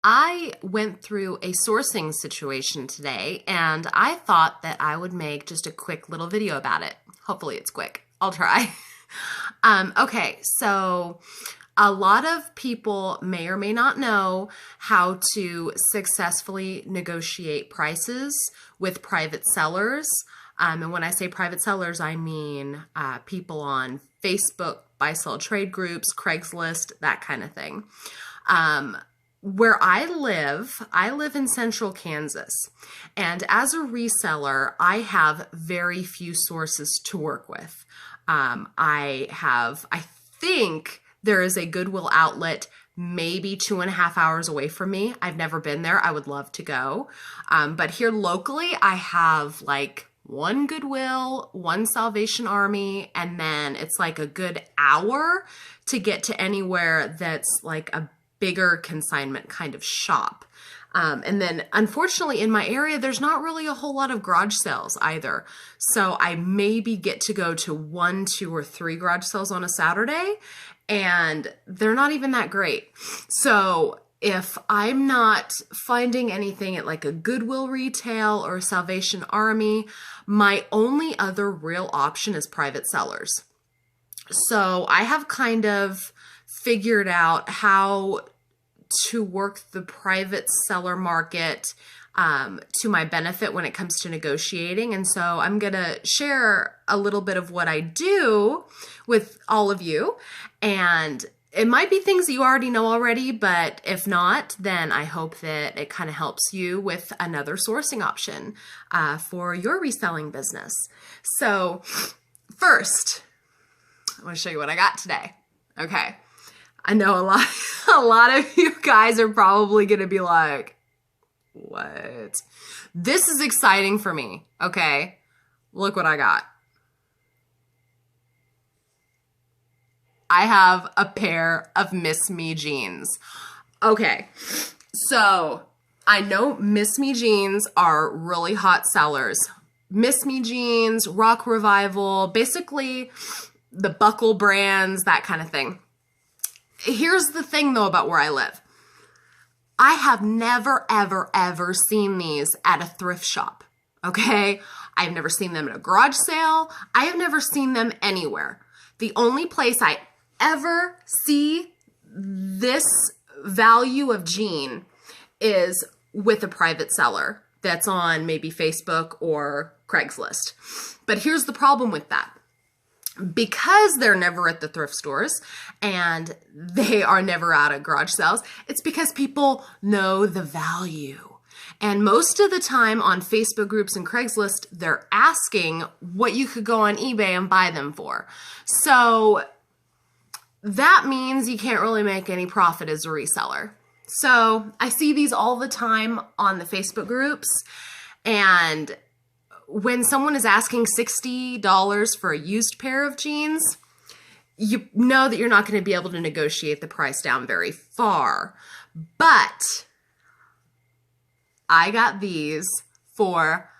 I went through a sourcing situation today and I thought that I would make just a quick little video about it. Hopefully it's quick. I'll try. Okay, so a lot of people may or may not know how to successfully negotiate prices with private sellers. And when I say private sellers, I mean people on Facebook, buy-sell trade groups, Craigslist, that kind of thing. Where I live in central Kansas, and as a reseller, I have very few sources to work with. I think there is a Goodwill outlet maybe 2.5 hours away from me. I've never been there. I would love to go. But here locally, I have like one Goodwill, one Salvation Army, and then it's like a good hour to get to anywhere that's like a bigger consignment kind of shop. And then unfortunately in my area, there's not really a whole lot of garage sales either. So I maybe get to go to 1, 2, or 3 garage sales on a Saturday, and they're not even that great. So if I'm not finding anything at like a Goodwill retail or a Salvation Army, my only other real option is private sellers. So I have kind of figured out how to work the private seller market to my benefit when it comes to negotiating. And so I'm going to share a little bit of what I do with all of you. And it might be things that you already know already, but if not, then I hope that it kind of helps you with another sourcing option for your reselling business. So first, I want to show you what I got today. Okay. I know a lot of you guys are probably going to be like, what? This is exciting for me. Okay. Look what I got. I have a pair of Miss Me jeans. Okay. So I know Miss Me jeans are really hot sellers. Miss Me jeans, Rock Revival, basically the Buckle brands, that kind of thing. Here's the thing though about where I live. I have never, ever, ever seen these at a thrift shop, okay? I've never seen them at a garage sale. I have never seen them anywhere. The only place I ever see this value of jean is with a private seller that's on maybe Facebook or Craigslist. But here's the problem with that. Because they're never at the thrift stores and they are never out at garage sales, it's because people know the value. And most of the time on Facebook groups and Craigslist, they're asking what you could go on eBay and buy them for. So that means you can't really make any profit as a reseller. So I see these all the time on the Facebook groups, and when someone is asking $60 for a used pair of jeans, you know that you're not going to be able to negotiate the price down very far. But I got these for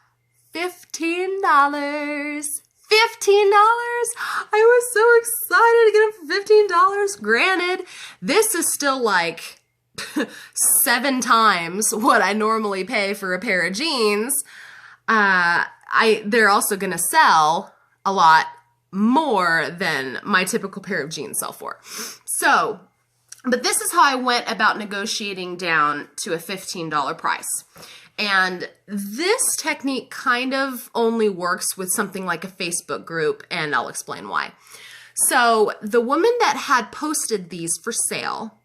$15. $15! I was so excited to get them for $15. Granted, this is still like 7 times what I normally pay for a pair of jeans. They're also going to sell a lot more than my typical pair of jeans sell for. So, but this is how I went about negotiating down to a $15 price. And this technique kind of only works with something like a Facebook group, and I'll explain why. So the woman that had posted these for sale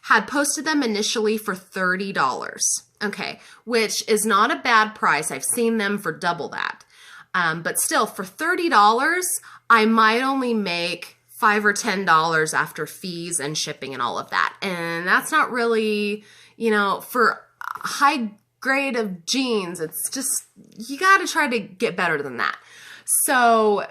had posted them initially for $30. Okay, which is not a bad price. I've seen them for double that. But still, for $30, I might only make $5 or $10 after fees and shipping and all of that. And that's not really, for a high grade of jeans, it's just, you got to try to get better than that. So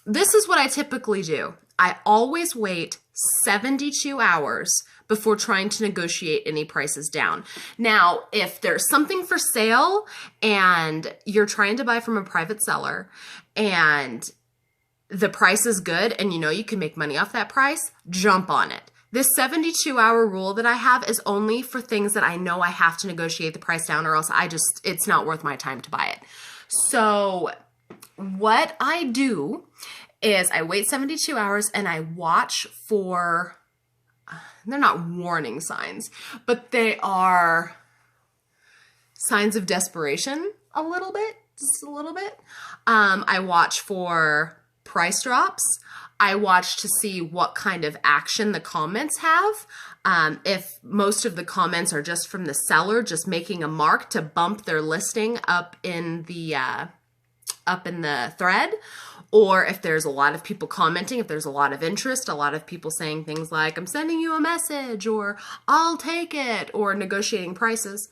this is what I typically do. I always wait 72 hours before trying to negotiate any prices down. Now, if there's something for sale and you're trying to buy from a private seller and the price is good and you know you can make money off that price, jump on it. This 72-hour rule that I have is only for things that I know I have to negotiate the price down, or else it's not worth my time to buy it. So what I do is I wait 72 hours and I watch for, they're not warning signs, but they are signs of desperation a little bit, just a little bit. I watch for price drops. I watch to see what kind of action the comments have. If most of the comments are just from the seller, just making a mark to bump their listing up in the thread, or if there's a lot of people commenting, if there's a lot of interest, a lot of people saying things like, I'm sending you a message, or I'll take it, or negotiating prices.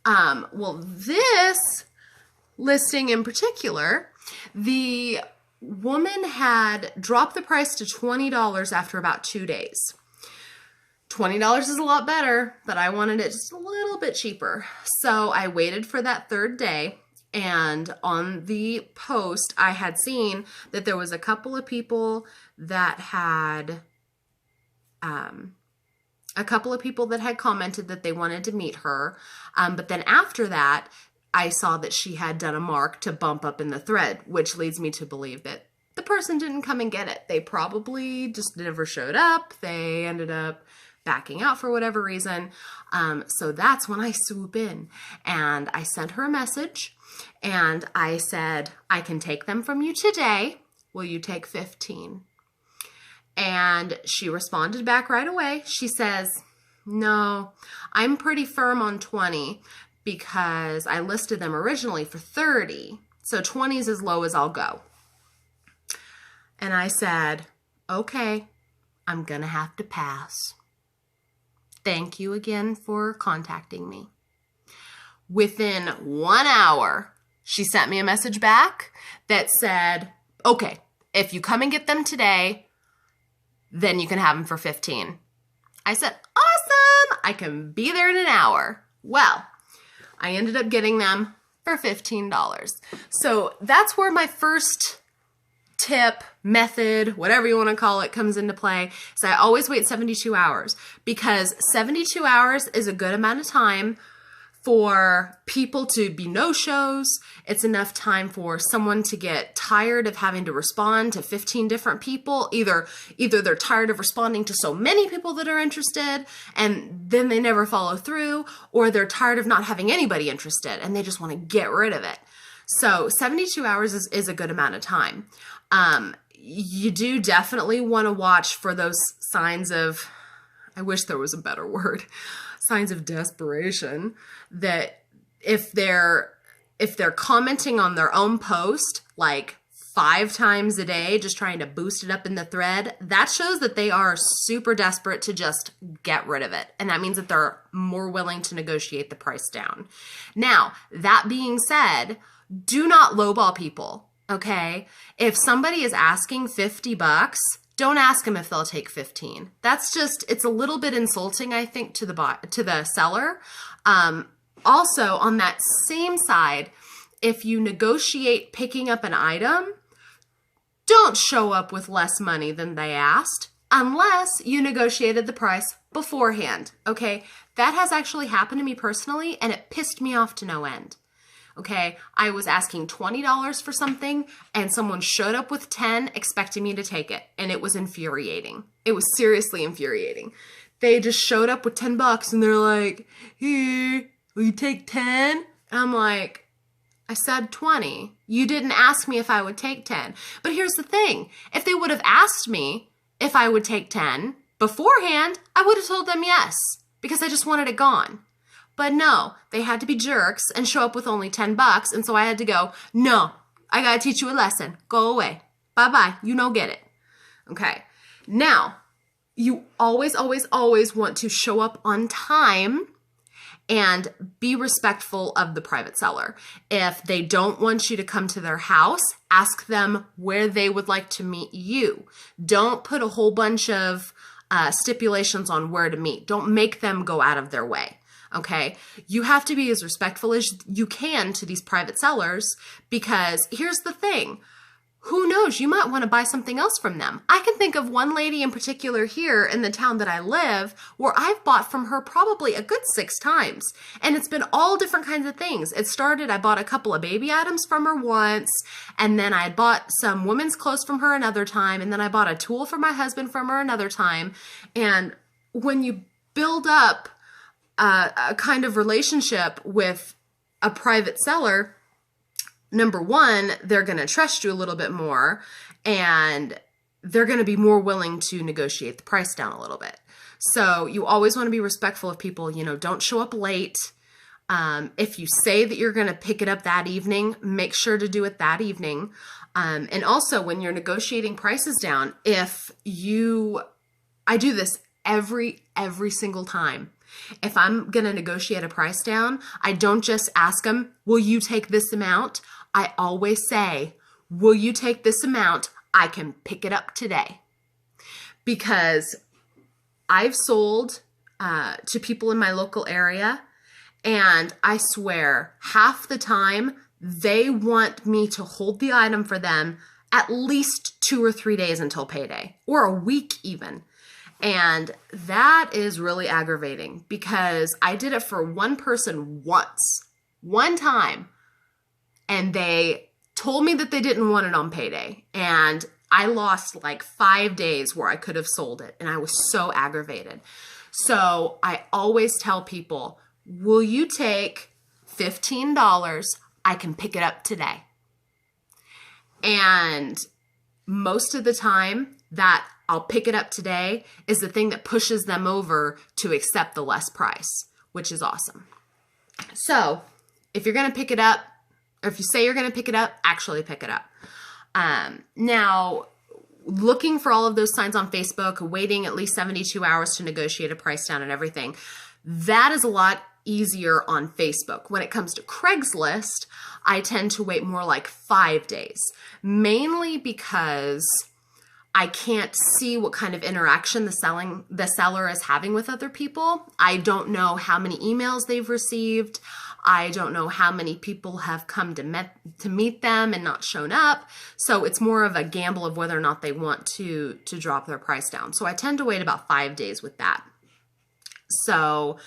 Well, this listing in particular, the woman had dropped the price to $20 after about 2 days. $20 is a lot better, but I wanted it just a little bit cheaper. So I waited for that third day, and on the post, I had seen that there was a couple of people that had commented that they wanted to meet her. But then after that, I saw that she had done a mark to bump up in the thread, which leads me to believe that the person didn't come and get it. They probably just never showed up. They ended up backing out for whatever reason. So that's when I swoop in and I sent her a message and I said, I can take them from you today. Will you take 15? And she responded back right away. She says, no, I'm pretty firm on 20 because I listed them originally for 30. So 20 is as low as I'll go. And I said, okay, I'm going to have to pass. Thank you again for contacting me. Within 1 hour, she sent me a message back that said, okay, if you come and get them today, then you can have them for 15. I said, awesome, I can be there in an hour. Well, I ended up getting them for $15. So that's where my first tip, method, whatever you want to call it, comes into play. So I always wait 72 hours because 72 hours is a good amount of time for people to be no-shows. It's enough time for someone to get tired of having to respond to 15 different people. Either they're tired of responding to so many people that are interested and then they never follow through, or they're tired of not having anybody interested and they just want to get rid of it. So 72 hours is a good amount of time. You do definitely want to watch for those signs of, I wish there was a better word, signs of desperation, that if they're commenting on their own post like 5 times a day, just trying to boost it up in the thread, that shows that they are super desperate to just get rid of it. And that means that they're more willing to negotiate the price down. Now, that being said, do not lowball people, okay? If somebody is asking $50, don't ask them if they'll take 15. That's just, it's a little bit insulting, I think, to the seller. Also, on that same side, if you negotiate picking up an item, don't show up with less money than they asked unless you negotiated the price beforehand, okay? That has actually happened to me personally, and it pissed me off to no end. Okay, I was asking $20 for something and someone showed up with 10 expecting me to take it, and it was infuriating. It was seriously infuriating. They just showed up with $10 and they're like, here, will you take 10? And I'm like, I said 20. You didn't ask me if I would take 10. But here's the thing. If they would have asked me if I would take 10 beforehand, I would have told them yes, because I just wanted it gone. But no, they had to be jerks and show up with only $10, and so I had to go, no, I gotta teach you a lesson. Go away. Bye-bye. You no get it. Okay. Now, you always, always, always want to show up on time and be respectful of the private seller. If they don't want you to come to their house, ask them where they would like to meet you. Don't put a whole bunch of stipulations on where to meet. Don't make them go out of their way. Okay, you have to be as respectful as you can to these private sellers, because here's the thing. who knows, you might want to buy something else from them. I can think of one lady in particular here in the town that I live where I've bought from her probably a good 6 times. And it's been all different kinds of things. It started, I bought a couple of baby items from her once, and then I bought some women's clothes from her another time, and then I bought a tool for my husband from her another time. And when you build up a kind of relationship with a private seller, number one, they're going to trust you a little bit more, and they're going to be more willing to negotiate the price down a little bit. So you always want to be respectful of people. Don't show up late. If you say that you're going to pick it up that evening, make sure to do it that evening. And also when you're negotiating prices down, I do this every single time. If I'm going to negotiate a price down, I don't just ask them, will you take this amount? I always say, will you take this amount? I can pick it up today. Because I've sold to people in my local area, and I swear half the time they want me to hold the item for them at least 2 or 3 days until payday, or a week even. And that is really aggravating because I did it for one person one time, and they told me that they didn't want it on payday. And I lost like 5 days where I could have sold it, and I was so aggravated. So I always tell people, will you take $15? I can pick it up today. And most of the time that I'll pick it up today is the thing that pushes them over to accept the less price, which is awesome. So if you're going to pick it up, or if you say you're going to pick it up, actually pick it up. Now, looking for all of those signs on Facebook, waiting at least 72 hours to negotiate a price down and everything, that is a lot easier on Facebook. When it comes to Craigslist, I tend to wait more like 5 days, mainly because I can't see what kind of interaction the seller is having with other people. I don't know how many emails they've received. I don't know how many people have come to meet them and not shown up. So it's more of a gamble of whether or not they want to drop their price down. So I tend to wait about 5 days with that. So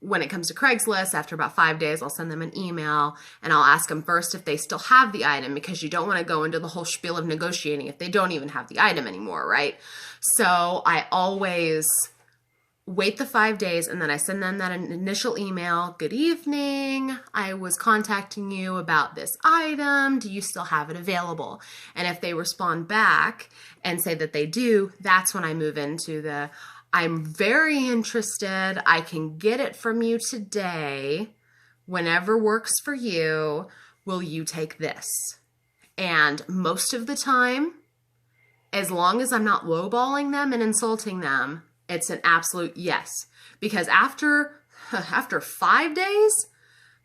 when it comes to Craigslist, after about 5 days, I'll send them an email and I'll ask them first if they still have the item, because you don't want to go into the whole spiel of negotiating if they don't even have the item anymore, right? So I always wait the 5 days, and then I send them that initial email. Good evening. I was contacting you about this item. Do you still have it available? And if they respond back and say that they do, that's when I move into the, I'm very interested. I can get it from you today. Whenever works for you, will you take this? And most of the time, as long as I'm not lowballing them and insulting them, it's an absolute yes. Because after 5 days,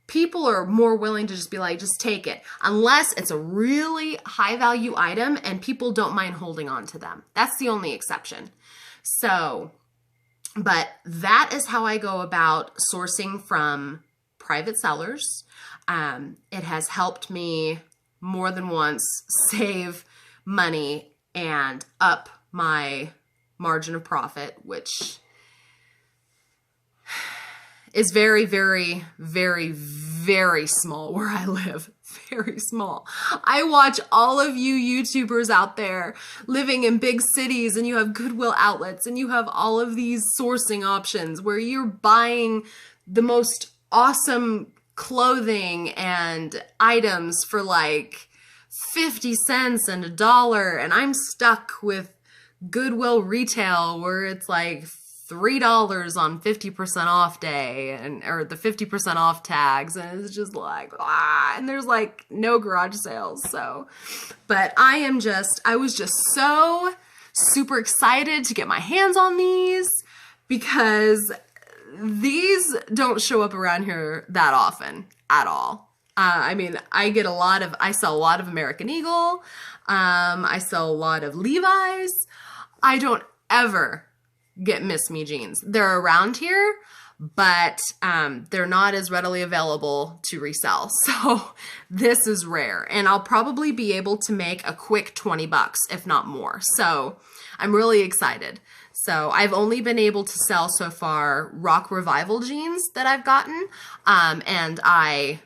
people are more willing to just be like, just take it. Unless it's a really high value item and people don't mind holding on to them. That's the only exception. So, but that is how I go about sourcing from private sellers. It has helped me more than once save money and up my margin of profit, which is very, very, very, very small where I live. Very small. I watch all of you YouTubers out there living in big cities, and you have Goodwill outlets, and you have all of these sourcing options where you're buying the most awesome clothing and items for like 50 cents and $1, and I'm stuck with Goodwill retail where it's like $3 on 50% off day, or the 50% off tags, and it's just like, and there's like no garage sales. So, but I was just so super excited to get my hands on these, because these don't show up around here that often at all. I mean, I sell a lot of American Eagle. I sell a lot of Levi's. I don't ever get Miss Me jeans. They're around here, but they're not as readily available to resell. So this is rare, and I'll probably be able to make a quick 20 bucks, if not more. So I'm really excited. So I've only been able to sell so far Rock Revival jeans that I've gotten, and I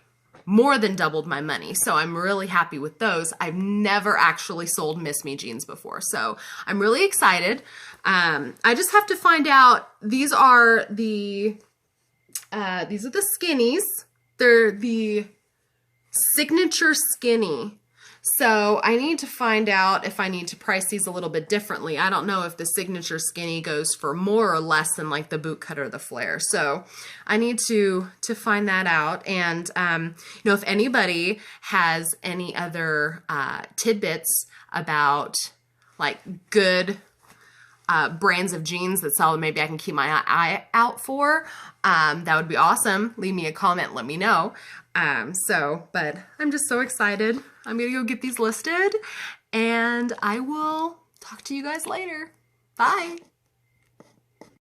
more than doubled my money. So I'm really happy with those. I've never actually sold Miss Me jeans before. So I'm really excited. I just have to find out, these are the skinnies. They're the signature skinny. So I need to find out if I need to price these a little bit differently. I don't know if the signature skinny goes for more or less than like the boot cut or the flare. So I need to find that out. And, you know, if anybody has any other tidbits about like good brands of jeans that sell, maybe I can keep my eye out for, that would be awesome. Leave me a comment, let me know. But I'm just so excited. I'm gonna go get these listed, and I will talk to you guys later. Bye.